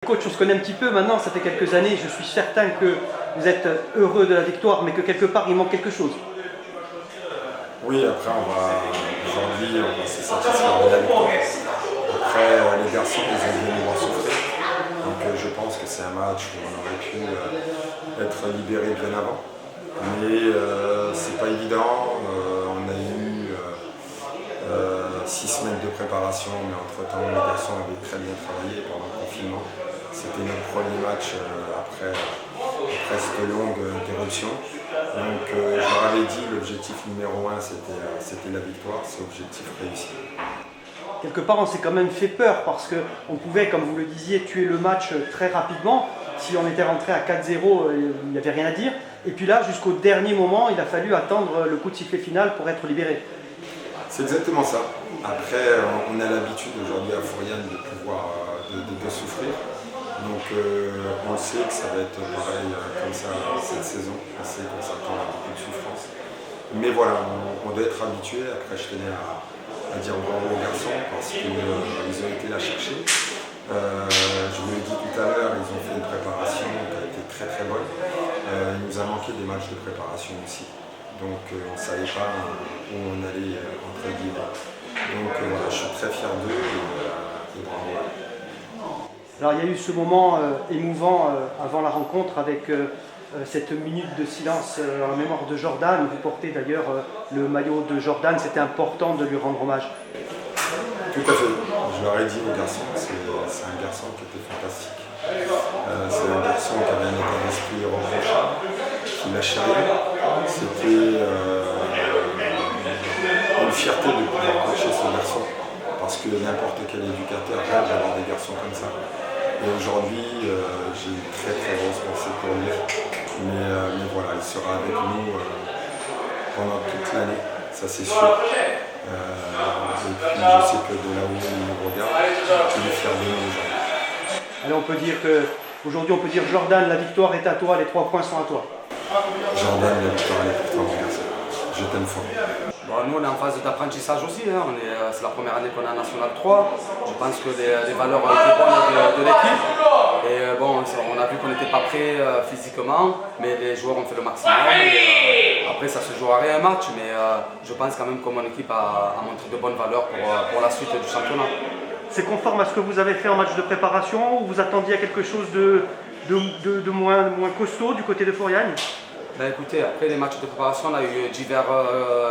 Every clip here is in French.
Coach, on se connaît un petit peu maintenant, ça fait quelques années, je suis certain que vous êtes heureux de la victoire, mais que quelque part il manque quelque chose. Oui, après aujourd'hui on va se satisfaire de la victoire. Après les garçons ils ont bien nous voir souffrir. Donc je pense que c'est un match où on aurait pu être libéré bien avant. Mais c'est pas évident, on a eu 6 semaines de préparation, mais entre-temps les garçons avaient très bien travaillé pendant le confinement. C'était notre premier match après cette longue interruption. Donc je leur avais dit, l'objectif numéro 1 c'était la victoire, c'est l'objectif réussi. Quelque part on s'est quand même fait peur parce qu'on pouvait, comme vous le disiez, tuer le match très rapidement. Si on était rentré à 4-0, il n'y avait rien à dire. Et puis là, jusqu'au dernier moment, il a fallu attendre le coup de sifflet final pour être libéré. C'est exactement ça. Après, on a l'habitude aujourd'hui à Fouriane de pouvoir de souffrir. Donc on sait que ça va être pareil comme ça cette saison. On sait qu'on s'attend à beaucoup de souffrance. Mais voilà, on doit être habitué. Après, je tenais à dire bravo aux garçons parce qu'ils ont été la chercher. Je vous l'ai dit tout à l'heure, ils ont fait une préparation qui a été très très bonne. Il nous a manqué des matchs de préparation aussi. Donc on ne savait pas où on allait entre guillemets. Donc voilà, je suis très fier d'eux et bravo. Alors il y a eu ce moment émouvant avant la rencontre avec cette minute de silence en la mémoire de Jordan. Vous portez d'ailleurs le maillot de Jordan, c'était important de lui rendre hommage. Tout à fait, je leur ai dit aux garçons, c'est un garçon qui était fantastique. C'est un garçon qui avait un état d'esprit irréprochable, qui lâchait rien. C'était une fierté de pouvoir coacher ce garçon, parce que n'importe quel éducateur rêve d'avoir des garçons comme ça. Et aujourd'hui, j'ai une très très grosse pensée pour lui. Mais voilà, il sera avec nous pendant toute l'année, ça c'est sûr. Et puis je sais que de là où il nous regarde, il est fier de nous aujourd'hui. Alors on peut dire qu'aujourd'hui on peut dire Jordan, la victoire est à toi, les 3 points sont à toi. Jordan, la victoire elle est pour toi mon garçon. Je t'aime fort. Bon, nous on est en phase d'apprentissage aussi, hein. C'est la première année qu'on est en National 3. Je pense que les valeurs ont été bonnes de l'équipe. Et bon, on a vu qu'on n'était pas prêt physiquement, mais les joueurs ont fait le maximum. Après ça se joue à rien un match, mais je pense quand même que mon équipe a montré de bonnes valeurs pour la suite du championnat. C'est conforme à ce que vous avez fait en match de préparation ou vous attendiez à quelque chose de moins costaud du côté de Fouriane? Ben écoutez, après les matchs de préparation, on a eu divers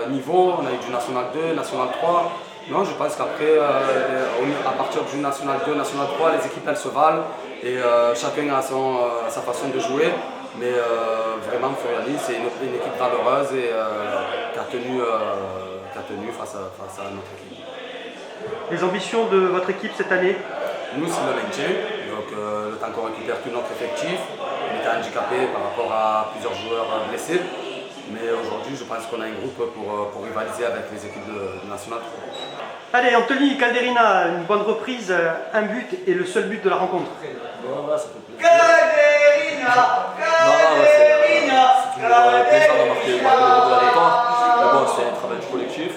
niveaux, on a eu du National 2, National 3. Non, je pense qu'après, à partir du National 2, National 3, les équipes elles se valent et chacun a sa façon de jouer. Mais vraiment, Fouriani, c'est une équipe valeureuse et qui a tenu face à notre équipe. Les ambitions de votre équipe cette année? Nous, c'est le maintien, donc le temps qu'on récupère tout notre effectif. On était handicapé par rapport à plusieurs joueurs blessés. Mais aujourd'hui, je pense qu'on a un groupe pour rivaliser avec les équipes de National 3. Allez, Anthony Calderina, une bonne reprise, un but et le seul but de la rencontre. Ouais, ça fait plaisir. Calderina, c'est toujours plaisir de marquer le but de la victoire. Mais bon, c'est un travail du collectif.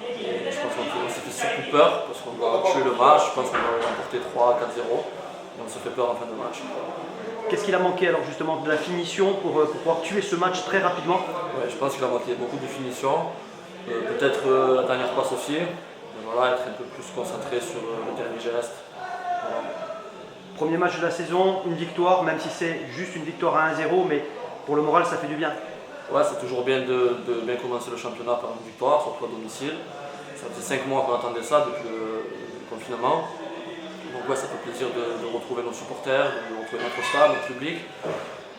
Je pense qu'on s'est fait surtout peur parce qu'on doit tuer le match. Je pense qu'on doit remporter 3-4-0. Et on se fait peur en fin de match. Qu'est-ce qu'il a manqué alors justement de la finition pour pouvoir tuer ce match très rapidement? Ouais, je pense qu'il a manqué beaucoup de finition, peut-être la dernière passe aussi, voilà, être un peu plus concentré sur le dernier geste. Voilà. Premier match de la saison, une victoire, même si c'est juste une victoire à 1-0, mais pour le moral ça fait du bien. Ouais, c'est toujours bien de bien commencer le championnat par une victoire, surtout à domicile. Ça faisait 5 mois qu'on attendait ça depuis le confinement. Donc ouais, ça fait plaisir de retrouver nos supporters, de retrouver notre stade, notre public.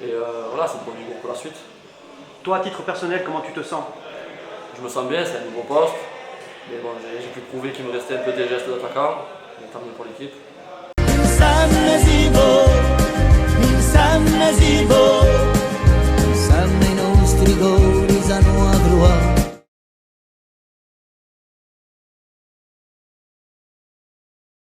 Et voilà, c'est une bonne jour pour la suite. Toi, à titre personnel, comment tu te sens? Je me sens bien, c'est un nouveau poste. Mais bon, j'ai pu prouver qu'il me restait un peu des gestes d'attaquant. Mais tant mieux pour l'équipe.